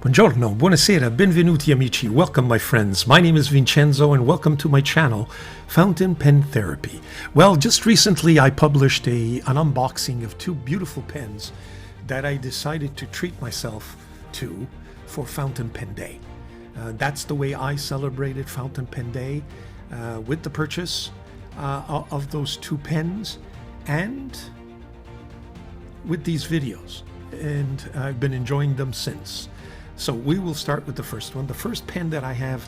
Buongiorno, buonasera, benvenuti amici. Welcome my friends. My name is Vincenzo and welcome to my channel, Fountain Pen Therapy. Well, just recently I published an unboxing of two beautiful pens that I decided to treat myself to for Fountain Pen Day. That's the way I celebrated Fountain Pen Day, with the purchase of those two pens and with these videos. And I've been enjoying them since. So we will start with the first one. The first pen that I have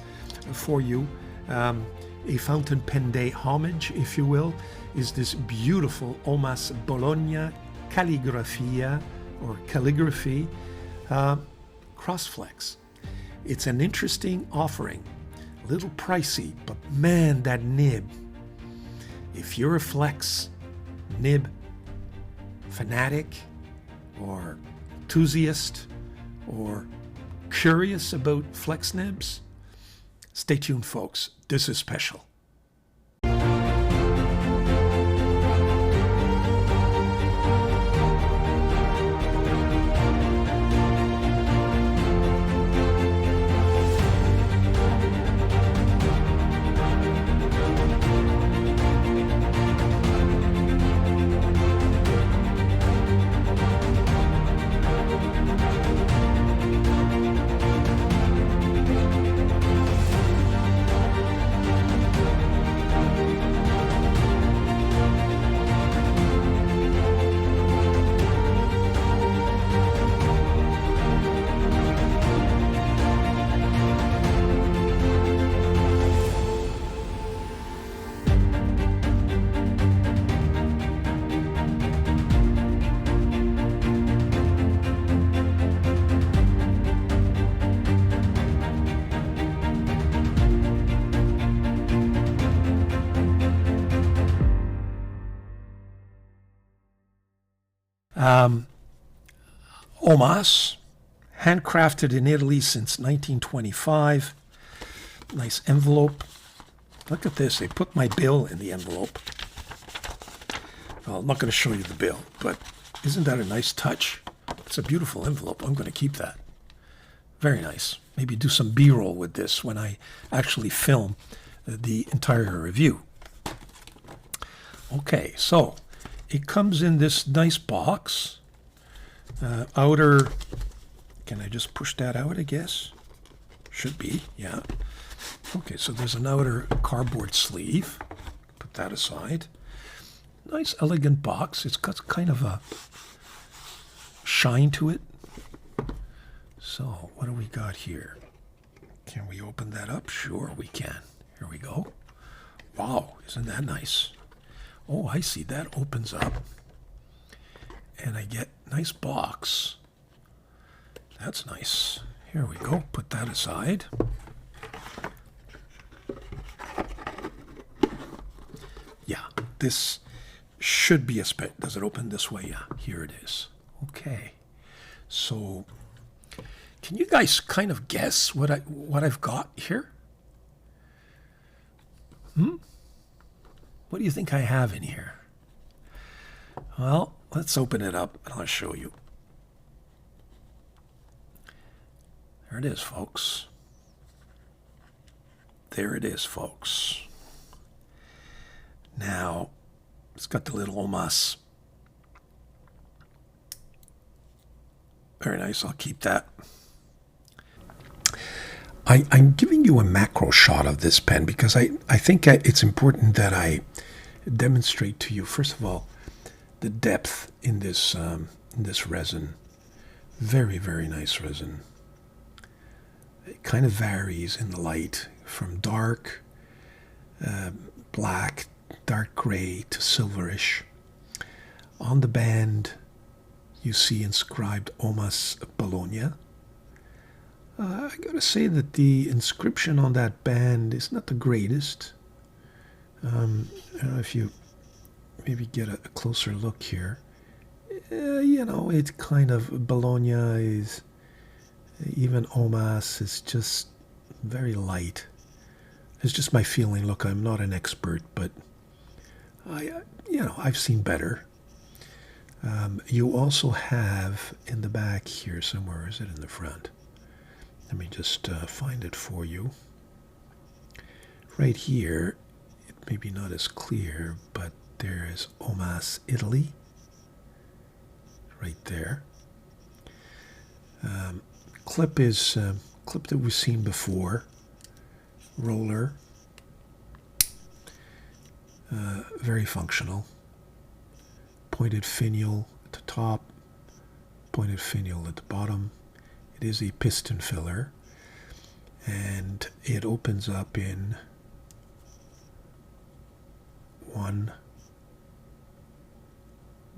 for you, a Fountain Pen Day homage, if you will, is this beautiful OMAS Bologna Calligrafia or Calligraphy CrossFLEX. It's an interesting offering, a little pricey, but man, that nib. If you're a flex nib fanatic or enthusiast or curious about flex nibs, stay tuned folks, this is special. OMAS, handcrafted in Italy since 1925. Nice envelope. Look at this, they put my bill in the envelope. Well, I'm not going to show you the bill, but isn't that a nice touch? It's a beautiful envelope. I'm going to keep that. Very nice. Maybe do some B-roll with this when I actually film the entire review. Okay, so it comes in this nice box. Outer, can I just push that out, I guess? Should be, yeah. Okay, so there's an outer cardboard sleeve. Put that aside. Nice, elegant box. It's got kind of a shine to it. So, what do we got here? Can we open that up? Sure, we can. Here we go. Wow, isn't that nice? Oh, I see. That opens up. And I get a nice box. That's nice. Here we go. Put that aside. Yeah, this should be a spec. Does it open this way? Yeah, here it is. Okay. So, can you guys kind of guess what I've got here? What do you think I have in here? Well, let's open it up and I'll show you. There it is, folks. There it is, folks. Now, it's got the little OMAS. Very nice, I'll keep that. I'm giving you a macro shot of this pen because I think it's important that I demonstrate to you, first of all, the depth in this resin. Very, very nice resin. It kind of varies in the light from dark, black, dark gray to silverish. On the band, you see inscribed OMAS Bologna. I gotta say that the inscription on that band is not the greatest. If you maybe get a closer look here, you know, it's kind of Bologna is, even OMAS is just very light. It's just my feeling. Look, I'm not an expert, but I've seen better. You also have in the back here somewhere, is it in the front? Let me just find it for you. Right here, it may be not as clear, but there is OMAS Italy, right there. Clip is clip that we've seen before. Roller, very functional. Pointed finial at the top, pointed finial at the bottom. It is a piston filler, and it opens up in 1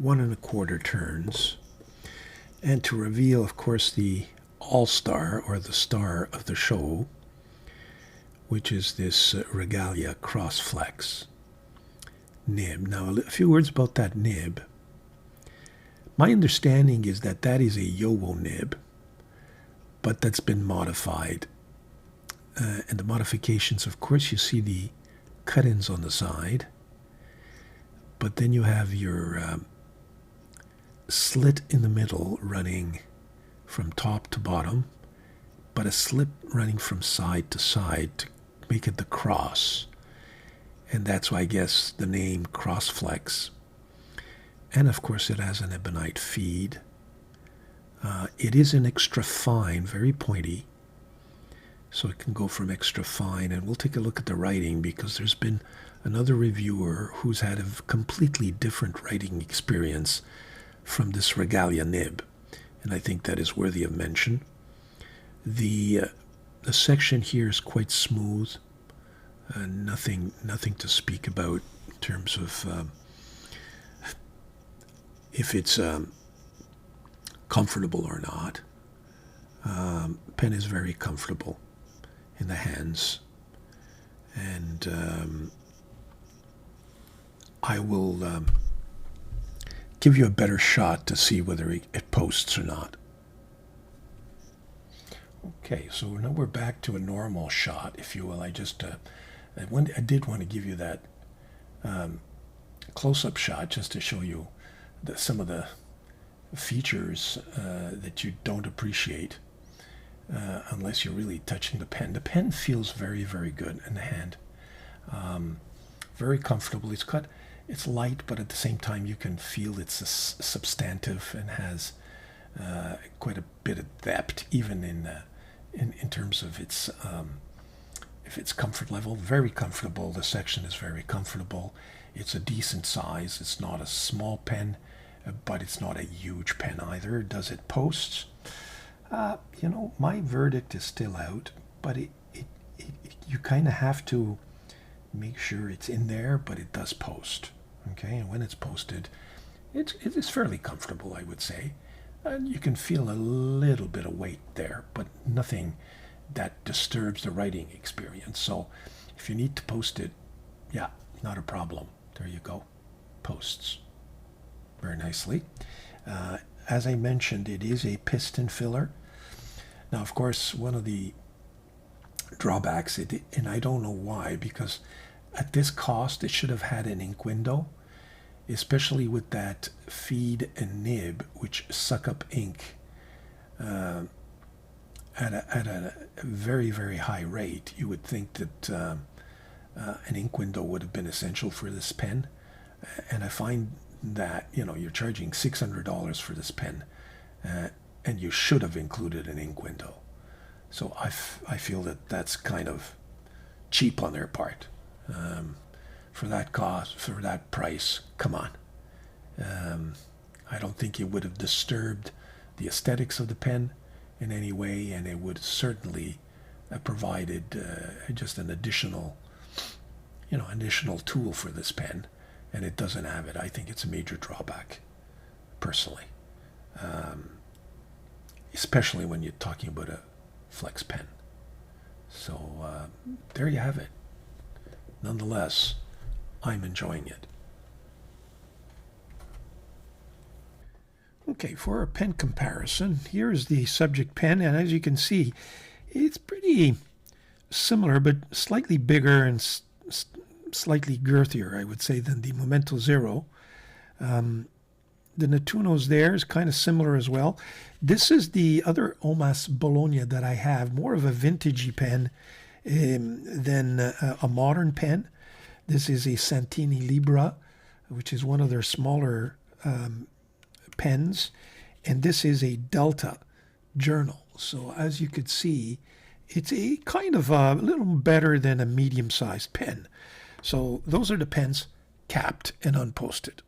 1.25 turns. And to reveal, of course, the all-star or the star of the show, which is this Regalia CrossFlex nib. Now, a few words about that nib. My understanding is that that is a Yowo nib, but that's been modified. And the modifications, of course, you see the cut-ins on the side, but then you have your slit in the middle running from top to bottom, but a slit running from side to side to make it the cross. And that's why I guess the name CrossFlex. And of course it has an ebonite feed. It is an extra fine, very pointy. So it can go from extra fine, and we'll take a look at the writing because there's been another reviewer who's had a completely different writing experience from this Regalia nib, and I think that is worthy of mention. The section here is quite smooth, nothing to speak about in terms of if it's comfortable or not. Pen is very comfortable in the hands, and I will give you a better shot to see whether it posts or not. Okay, so now we're back to a normal shot, if you will. I did want to give you that close-up shot just to show you some of the features that you don't appreciate unless you're really touching the pen. The pen feels very, very good in the hand. Very comfortable. It's light, but at the same time you can feel it's substantive and has quite a bit of depth, even in terms of its comfort level. Very comfortable. The section is very comfortable. It's a decent size. It's not a small pen, but it's not a huge pen either. Does it post? My verdict is still out, but you kind of have to make sure it's in there, but it does post. Okay, and when it's posted, it is fairly comfortable, I would say. You can feel a little bit of weight there, but nothing that disturbs the writing experience. So if you need to post it, yeah, not a problem. There you go. Posts very nicely. As I mentioned, it is a piston filler. Now, of course, one of the drawbacks, and I don't know why, because at this cost, it should have had an ink window, especially with that feed and nib, which suck up ink at a very, very high rate. You would think that an ink window would have been essential for this pen. And I find that, you're charging $600 for this pen, and you should have included an ink window. So I feel that that's kind of cheap on their part. For that cost, for that price, come on. I don't think it would have disturbed the aesthetics of the pen in any way, and it would certainly have provided just an additional tool for this pen, and it doesn't have it. I think it's a major drawback, personally, especially when you're talking about a flex pen. So there you have it. Nonetheless, I'm enjoying it. Okay, for a pen comparison, here's the subject pen, and as you can see, it's pretty similar, but slightly bigger and slightly girthier, I would say, than the Momento Zero. the Nettuno's there is kind of similar as well. This is the other OMAS Bologna that I have, more of a vintagey pen than a modern pen. This is a Santini Libra, which is one of their smaller pens, and this is a Delta journal. So as you could see, it's a kind of a little better than a medium-sized pen. So those are the pens capped and unposted.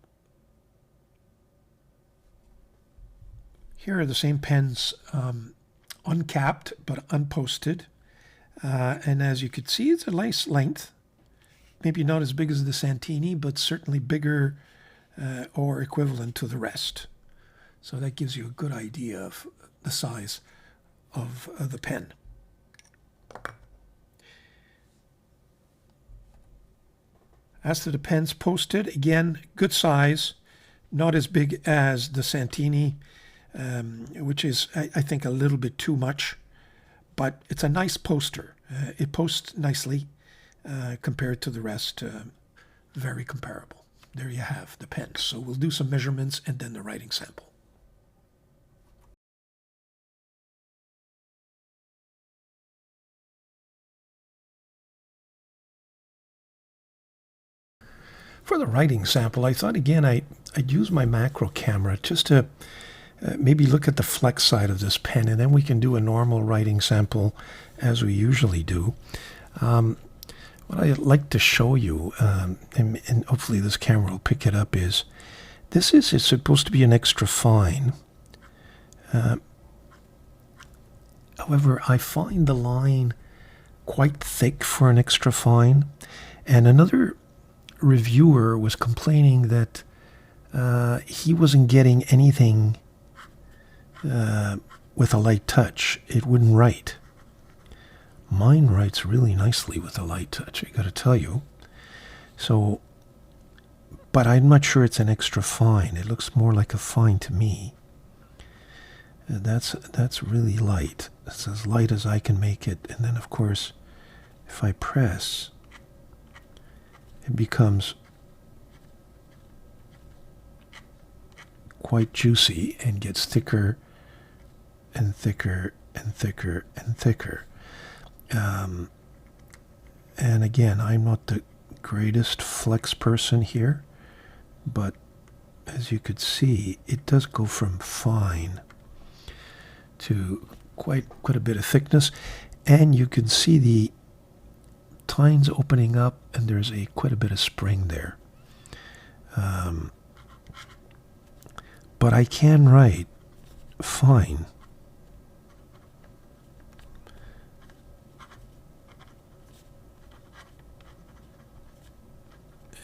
Here are the same pens uncapped but unposted. And as you could see, it's a nice length. Maybe not as big as the Santini, but certainly bigger or equivalent to the rest. So that gives you a good idea of the size of the pen. As to the pens posted, again, good size, not as big as the Santini, which is, I think, a little bit too much, but it's a nice poster. It posts nicely compared to the rest, very comparable. There you have the pens. So we'll do some measurements and then the writing sample. For the writing sample, I thought again I'd use my macro camera just to maybe look at the flex side of this pen, and then we can do a normal writing sample as we usually do. What I'd like to show you, and hopefully this camera will pick it up, is this is supposed to be an extra fine. However, I find the line quite thick for an extra fine, and another reviewer was complaining that he wasn't getting anything with a light touch. It wouldn't write. Mine writes really nicely with a light touch, I gotta tell you. So, but I'm not sure it's an extra fine. It looks more like a fine to me. That's really light. It's as light as I can make it. And then of course, if I press, it becomes quite juicy and gets thicker and thicker and thicker and thicker. And again, I'm not the greatest flex person here, but as you could see, it does go from fine to quite a bit of thickness, and you can see the tines opening up, and there's quite a bit of spring there. But I can write fine.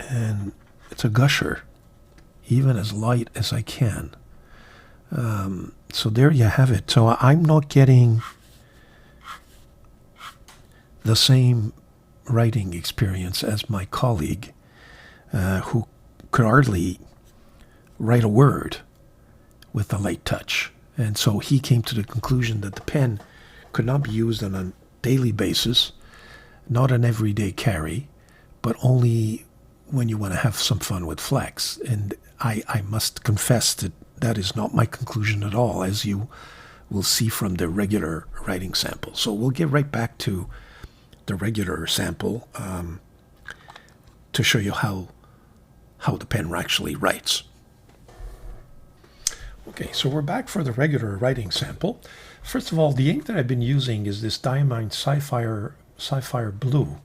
And it's a gusher, even as light as I can. So there you have it. So I'm not getting the same writing experience as my colleague, who could hardly write a word with a light touch. And so he came to the conclusion that the pen could not be used on a daily basis, not an everyday carry, but only when you want to have some fun with flex. And I must confess that that is not my conclusion at all, as you will see from the regular writing sample. So we'll get right back to the regular sample to show you how the pen actually writes. Okay, so we're back for the regular writing sample. First of all, the ink that I've been using is this Dieman Sapphire Blue,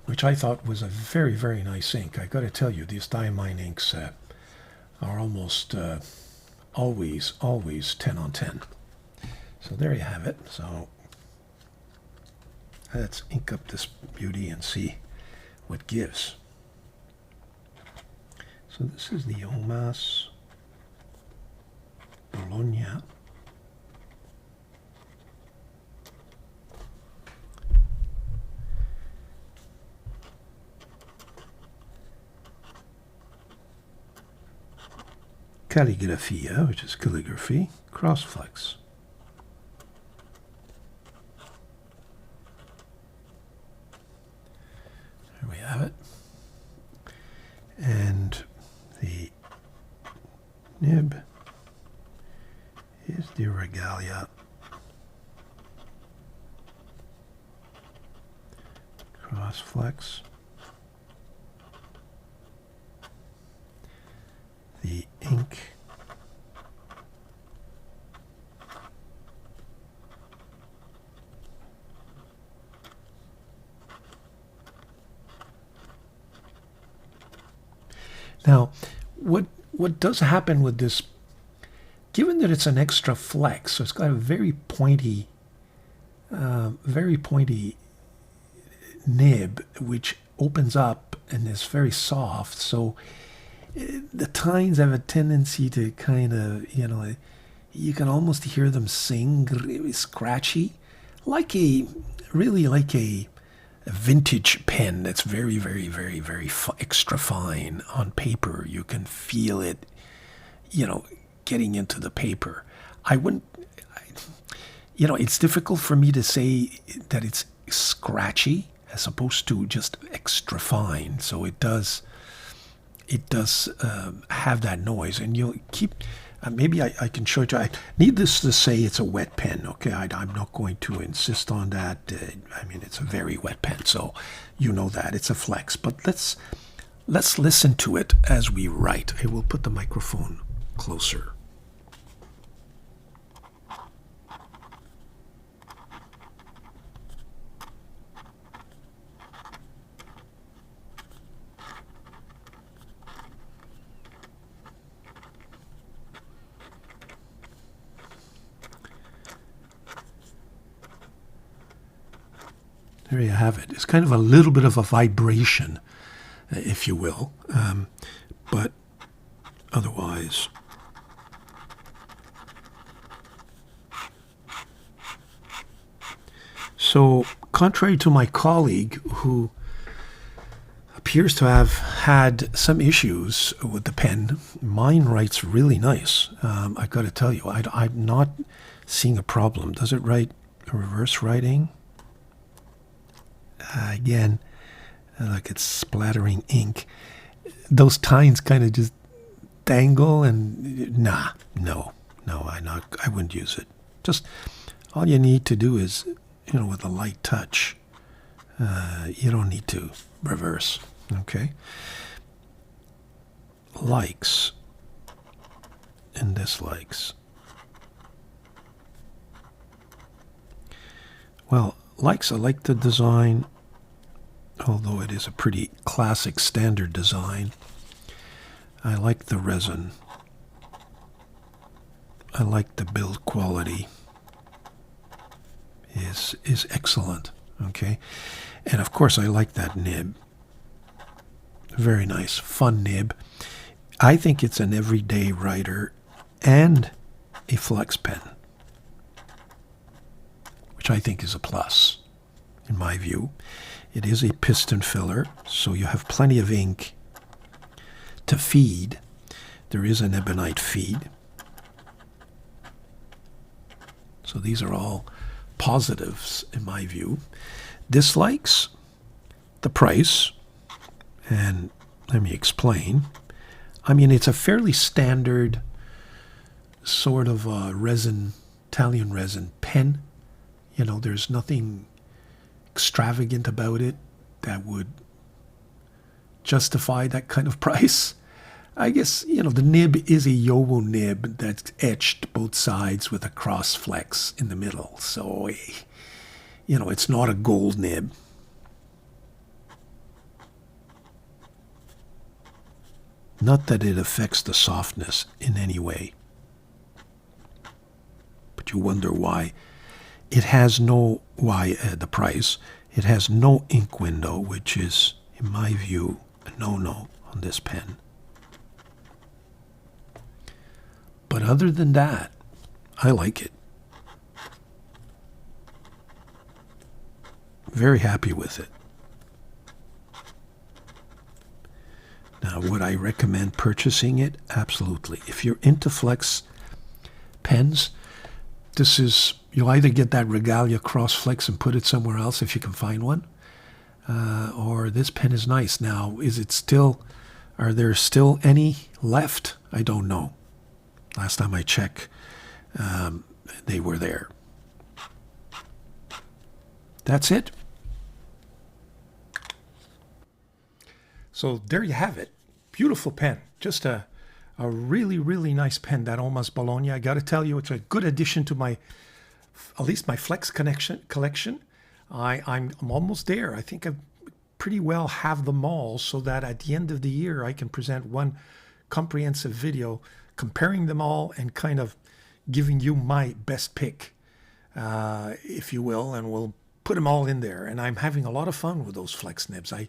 which I thought was a very, very nice ink. I got to tell you, these Dieman inks are almost always 10 on 10. So there you have it. So let's ink up this beauty and see what gives. So this is the OMAS Bologna. Calligrafia, which is calligraphy, CrossFLEX. There we have it. And the nib is the Regalia CrossFlex. The ink now, what does happen with this, given that it's an extra flex, so it's got a very pointy nib, which opens up and is very soft, so the tines have a tendency to kind of, you can almost hear them sing, really scratchy, really like a vintage pen that's very, very, very, very extra fine on paper. You can feel it, getting into the paper. It's difficult for me to say that it's scratchy as opposed to just extra fine. So it does have that noise, and you'll keep. Maybe I can show it. Needless to say, it's a wet pen. Okay, I'm not going to insist on that. It's a very wet pen, so you know that it's a flex. But let's listen to it as we write. I will put the microphone closer. There you have it. It's kind of a little bit of a vibration, if you will, but otherwise. So, contrary to my colleague, who appears to have had some issues with the pen, mine writes really nice. I got to tell you, I'm not seeing a problem. Does it write reverse writing? Again, like it's splattering ink. Those tines kind of just dangle, and no, I wouldn't use it. Just all you need to do is, with a light touch, you don't need to reverse. Okay. Likes and dislikes. Well, likes, I like the design, although it is a pretty classic standard design. I like the resin. I like the build quality. Is excellent. Okay. And of course I like that nib. Very nice, fun nib. I think it's an everyday writer and a flex pen, which I think is a plus, in my view. It is a piston filler, so you have plenty of ink to feed. There is an ebonite feed. So these are all positives, in my view. Dislikes, the price, and let me explain. It's a fairly standard sort of resin, Italian resin pen. There's nothing extravagant about it that would justify that kind of price. I guess, the nib is a Yowo nib that's etched both sides with a CrossFlex in the middle. So, it's not a gold nib. Not that it affects the softness in any way. But you wonder why. It has the price. It has no ink window, which is, in my view, a no-no on this pen. But other than that, I like it. Very happy with it. Now, would I recommend purchasing it? Absolutely. If you're into flex pens, you'll either get that Regalia CrossFlex and put it somewhere else if you can find one, or this pen is nice. Now, are there still any left? I don't know. Last time I checked, they were there. That's it. So there you have it. Beautiful pen. Just a really, really nice pen, that OMAS Bologna. I got to tell you, it's a good addition to my, at least my Flex collection. I'm almost there. I think I pretty well have them all, so that at the end of the year, I can present one comprehensive video comparing them all and kind of giving you my best pick, if you will, and we'll put them all in there. And I'm having a lot of fun with those Flex nibs. I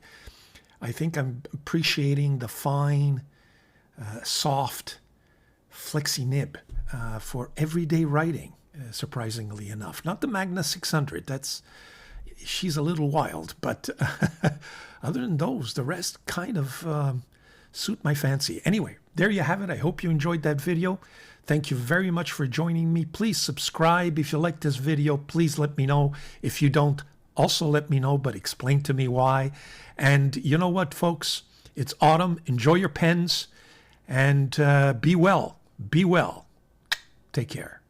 think I'm appreciating the fine, soft, flexy nib for everyday writing, surprisingly enough. Not the Magna 600. She's a little wild, but other than those, the rest kind of suit my fancy. Anyway, there you have it. I hope you enjoyed that video. Thank you very much for joining me. Please subscribe if you like this video. Please let me know. If you don't, also let me know, but explain to me why. And you know what, folks? It's autumn. Enjoy your pens and be well. Be well. Take care.